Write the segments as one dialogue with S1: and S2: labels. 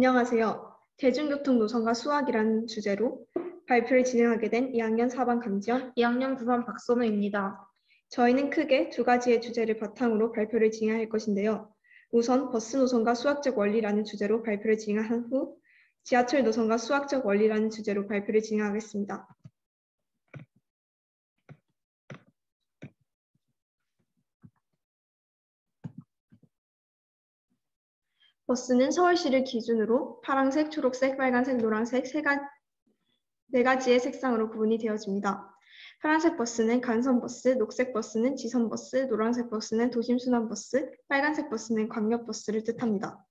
S1: 안녕하세요. 대중교통 노선과 수학이라는 주제로 발표를 진행하게 된 2학년 4반 강지연,
S2: 2학년 9반 박선우입니다.
S1: 저희는 크게 두 가지의 주제를 바탕으로 발표를 진행할 것인데요. 우선 버스 노선과 수학적 원리라는 주제로 발표를 진행한 후 지하철 노선과 수학적 원리라는 주제로 발표를 진행하겠습니다. 버스는 서울시를 기준으로 파란색, 초록색, 빨간색, 노란색 네 가지의 색상으로 구분이 되어집니다. 파란색 버스는 간선버스, 녹색 버스는 지선버스, 노란색 버스는 도심순환버스, 빨간색 버스는 광역버스를 뜻합니다.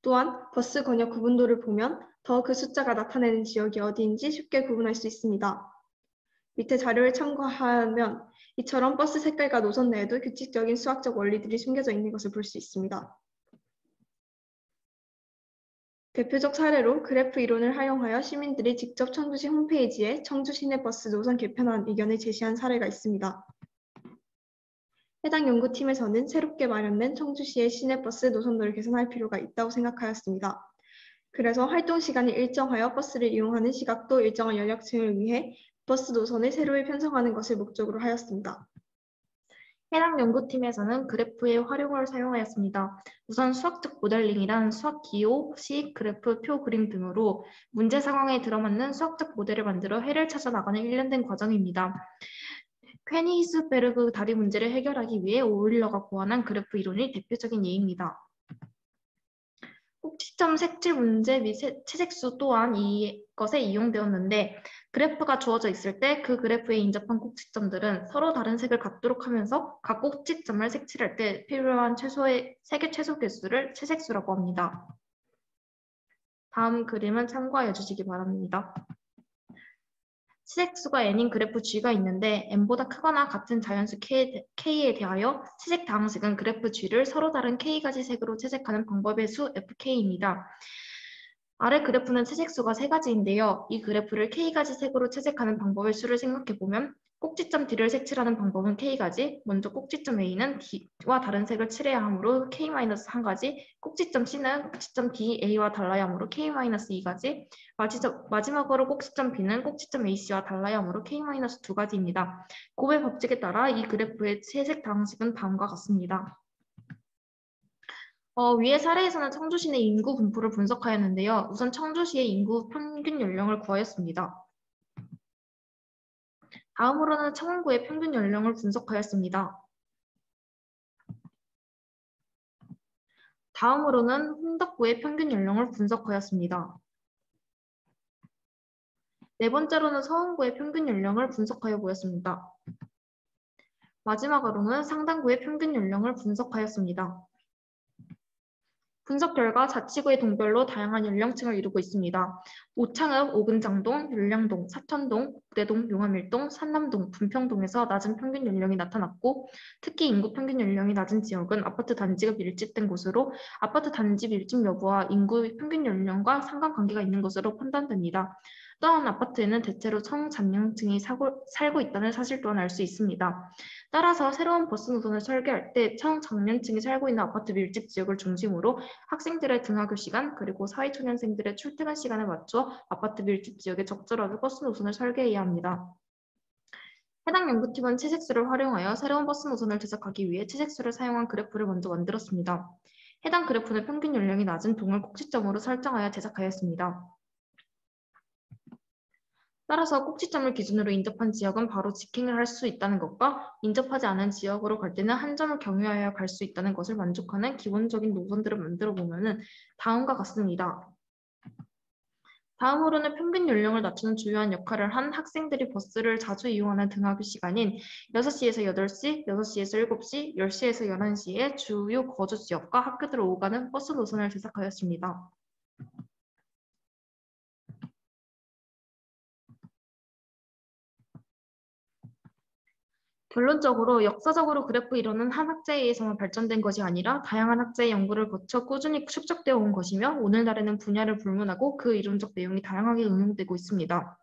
S1: 또한 버스 권역 구분도를 보면 더 그 숫자가 나타내는 지역이 어디인지 쉽게 구분할 수 있습니다. 밑에 자료를 참고하면 이처럼 버스 색깔과 노선 내에도 규칙적인 수학적 원리들이 숨겨져 있는 것을 볼 수 있습니다. 대표적 사례로 그래프 이론을 활용하여 시민들이 직접 청주시 홈페이지에 청주 시내버스 노선 개편안 의견을 제시한 사례가 있습니다. 해당 연구팀에서는 새롭게 마련된 청주시의 시내버스 노선도를 개선할 필요가 있다고 생각하였습니다. 그래서 활동 시간을 일정하여 버스를 이용하는 시각도 일정한 연령층을 위해 버스 노선을 새로 편성하는 것을 목적으로 하였습니다.
S2: 해당 연구팀에서는 그래프의 활용을 사용하였습니다. 우선 수학적 모델링이란 수학 기호, 식, 그래프, 표, 그림 등으로 문제 상황에 들어맞는 수학적 모델을 만들어 해를 찾아 나가는 일련된 과정입니다. 퀘니히스베르그 다리 문제를 해결하기 위해 오일러가 고안한 그래프 이론이 대표적인 예입니다. 꼭지점 색칠 문제 및 채색수 또한 이것에 이용되었는데 그래프가 주어져 있을 때 그 그래프에 인접한 꼭지점들은 서로 다른 색을 갖도록 하면서 각 꼭지점을 색칠할 때 필요한 색의 최소 개수를 채색수라고 합니다. 다음 그림은 참고하여 주시기 바랍니다. 채색수가 n인 그래프 G가 있는데 n보다 크거나 같은 자연수 K에 대하여 채색 다항식은 그래프 G를 서로 다른 K가지 색으로 채색하는 방법의 수 FK입니다. 아래 그래프는 채색수가 3가지인데요. 이 그래프를 K가지 색으로 채색하는 방법의 수를 생각해보면 꼭지점 D를 색칠하는 방법은 K가지, 먼저 꼭지점 A는 D와 다른 색을 칠해야 하므로 K-1가지, 꼭지점 C는 꼭지점 D, A와 달라야 하므로 K-2가지, 마지막으로 꼭지점 B는 꼭지점 AC와 달라야 하므로 K-2가지입니다. 곱의 법칙에 따라 이 그래프의 채색 다항식은 다음과 같습니다. 위의 사례에서는 청주시 내 인구 분포를 분석하였는데요. 우선 청주시의 인구 평균 연령을 구하였습니다. 다음으로는 청원구의 평균 연령을 분석하였습니다. 다음으로는 홍덕구의 평균 연령을 분석하였습니다. 네 번째로는 서원구의 평균 연령을 분석하여 보였습니다. 마지막으로는 상당구의 평균 연령을 분석하였습니다. 분석 결과 자치구의 동별로 다양한 연령층을 이루고 있습니다. 오창읍, 오근장동, 율량동, 사천동, 국대동, 용암일동, 산남동, 분평동에서 낮은 평균 연령이 나타났고 특히 인구 평균 연령이 낮은 지역은 아파트 단지가 밀집된 곳으로 아파트 단지 밀집 여부와 인구 평균 연령과 상관관계가 있는 것으로 판단됩니다. 또한 아파트에는 대체로 청장년층이 살고 있다는 사실 또한 알 수 있습니다. 따라서 새로운 버스 노선을 설계할 때 청장년층이 살고 있는 아파트 밀집 지역을 중심으로 학생들의 등하교 시간 그리고 사회초년생들의 출퇴근 시간에 맞춰 아파트 밀집 지역에 적절하게 버스 노선을 설계해야 합니다. 해당 연구팀은 채색수를 활용하여 새로운 버스 노선을 제작하기 위해 채색수를 사용한 그래프를 먼저 만들었습니다. 해당 그래프는 평균 연령이 낮은 동을 꼭지점으로 설정하여 제작하였습니다. 따라서 꼭지점을 기준으로 인접한 지역은 바로 직행을 할 수 있다는 것과 인접하지 않은 지역으로 갈 때는 한 점을 경유하여 갈 수 있다는 것을 만족하는 기본적인 노선들을 만들어 보면 다음과 같습니다. 다음으로는 평균 연령을 낮추는 주요한 역할을 한 학생들이 버스를 자주 이용하는 등하교 시간인 6시에서 8시, 6시에서 7시, 10시에서 11시에 주요 거주 지역과 학교들을 오가는 버스 노선을 제작하였습니다. 결론적으로 역사적으로 그래프 이론은 한 학자에 의해서만 발전된 것이 아니라 다양한 학자의 연구를 거쳐 꾸준히 축적되어 온 것이며 오늘날에는 분야를 불문하고 그 이론적 내용이 다양하게 응용되고 있습니다.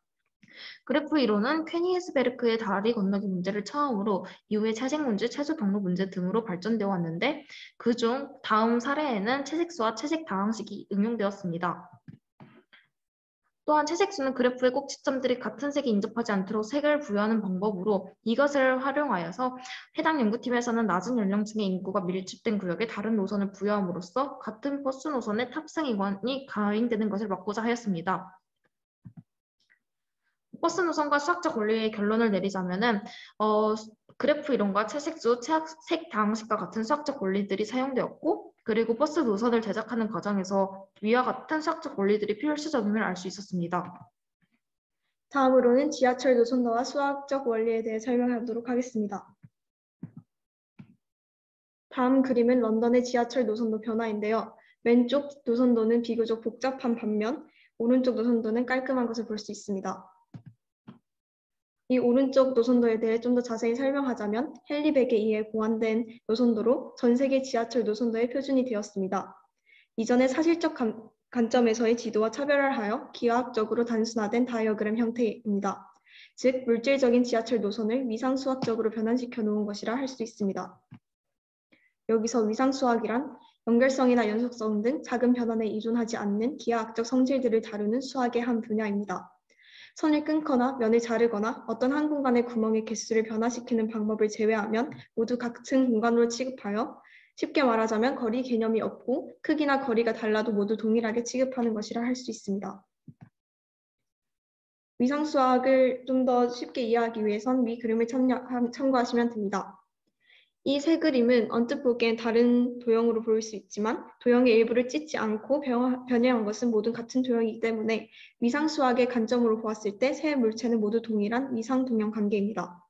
S2: 그래프 이론은 퀘니에스베르크의 다리 건너기 문제를 처음으로 이후에 채색 문제, 채수 경로 문제 등으로 발전되어 왔는데 그중 다음 사례에는 채색수와 채색 다항식이 응용되었습니다. 또한 채색수는 그래프의 꼭지점들이 같은 색에 인접하지 않도록 색을 부여하는 방법으로 이것을 활용하여서 해당 연구팀에서는 낮은 연령층의 인구가 밀집된 구역에 다른 노선을 부여함으로써 같은 버스 노선의 탑승 인원이 가행되는 것을 막고자 하였습니다. 버스 노선과 수학적 원리의 결론을 내리자면은 그래프 이론과 채색수, 색 다항식과 같은 수학적 원리들이 사용되었고 그리고 버스 노선을 제작하는 과정에서 위와 같은 수학적 원리들이 필수적임을 알 수 있었습니다.
S1: 다음으로는 지하철 노선도와 수학적 원리에 대해 설명하도록 하겠습니다. 다음 그림은 런던의 지하철 노선도 변화인데요. 왼쪽 노선도는 비교적 복잡한 반면 오른쪽 노선도는 깔끔한 것을 볼 수 있습니다. 이 오른쪽 노선도에 대해 좀 더 자세히 설명하자면 헨리 백에 의해 고안된 노선도로 전 세계 지하철 노선도의 표준이 되었습니다. 이전의 사실적 관점에서의 지도와 차별화를 하여 기하학적으로 단순화된 다이어그램 형태입니다. 즉, 물질적인 지하철 노선을 위상수학적으로 변환시켜 놓은 것이라 할 수 있습니다. 여기서 위상수학이란 연결성이나 연속성 등 작은 변환에 의존하지 않는 기하학적 성질들을 다루는 수학의 한 분야입니다. 선을 끊거나 면을 자르거나 어떤 한 공간의 구멍의 개수를 변화시키는 방법을 제외하면 모두 같은 공간으로 취급하여 쉽게 말하자면 거리 개념이 없고 크기나 거리가 달라도 모두 동일하게 취급하는 것이라 할 수 있습니다. 위상수학을 좀 더 쉽게 이해하기 위해선 위 그림을 참고하시면 됩니다. 이 세 그림은 언뜻 보기엔 다른 도형으로 보일 수 있지만 도형의 일부를 찢지 않고 변형한 것은 모두 같은 도형이기 때문에 위상수학의 관점으로 보았을 때 세 물체는 모두 동일한 위상동형 관계입니다.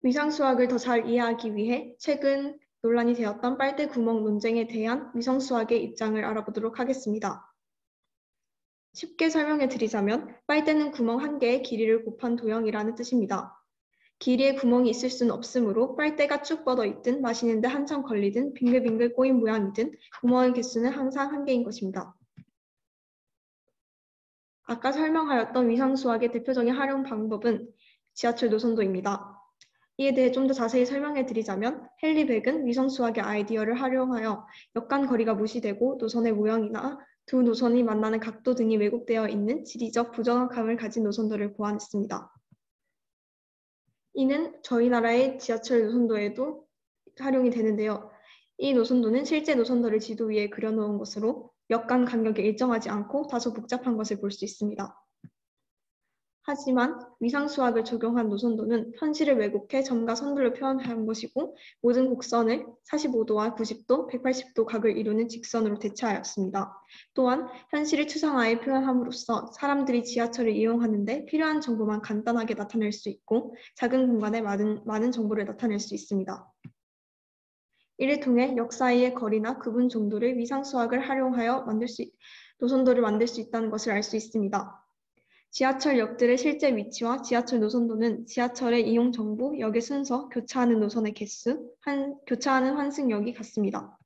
S1: 위상수학을 더 잘 이해하기 위해 최근 논란이 되었던 빨대 구멍 논쟁에 대한 위상수학의 입장을 알아보도록 하겠습니다. 쉽게 설명해 드리자면 빨대는 구멍 한 개의 길이를 곱한 도형이라는 뜻입니다. 길이에 구멍이 있을 수는 없으므로 빨대가 쭉 뻗어 있든 마시는데 한참 걸리든 빙글빙글 꼬인 모양이든 구멍의 개수는 항상 한 개인 것입니다. 아까 설명하였던 위상수학의 대표적인 활용 방법은 지하철 노선도입니다. 이에 대해 좀 더 자세히 설명해 드리자면 헨리 백은 위성수학의 아이디어를 활용하여 역간 거리가 무시되고 노선의 모형이나 두 노선이 만나는 각도 등이 왜곡되어 있는 지리적 부정확함을 가진 노선도를 고안했습니다. 이는 저희 나라의 지하철 노선도에도 활용이 되는데요. 이 노선도는 실제 노선도를 지도 위에 그려놓은 것으로 역 간 간격이 일정하지 않고 다소 복잡한 것을 볼 수 있습니다. 하지만 위상수학을 적용한 노선도는 현실을 왜곡해 점과 선들로 표현한 것이고 모든 곡선을 45도와 90도, 180도 각을 이루는 직선으로 대체하였습니다. 또한 현실을 추상화해 표현함으로써 사람들이 지하철을 이용하는 데 필요한 정보만 간단하게 나타낼 수 있고 작은 공간에 많은 정보를 나타낼 수 있습니다. 이를 통해 역 사이의 거리나 구분 정도를 위상수학을 활용하여 노선도를 만들 수 있다는 것을 알 수 있습니다. 지하철역들의 실제 위치와 지하철 노선도는 지하철의 이용 정보, 역의 순서, 교차하는 노선의 개수, 교차하는 환승역이 같습니다.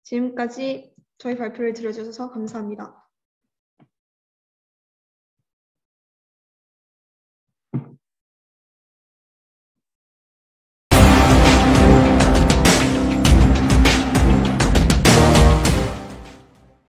S1: 지금까지 저희 발표를 들어주셔서 감사합니다.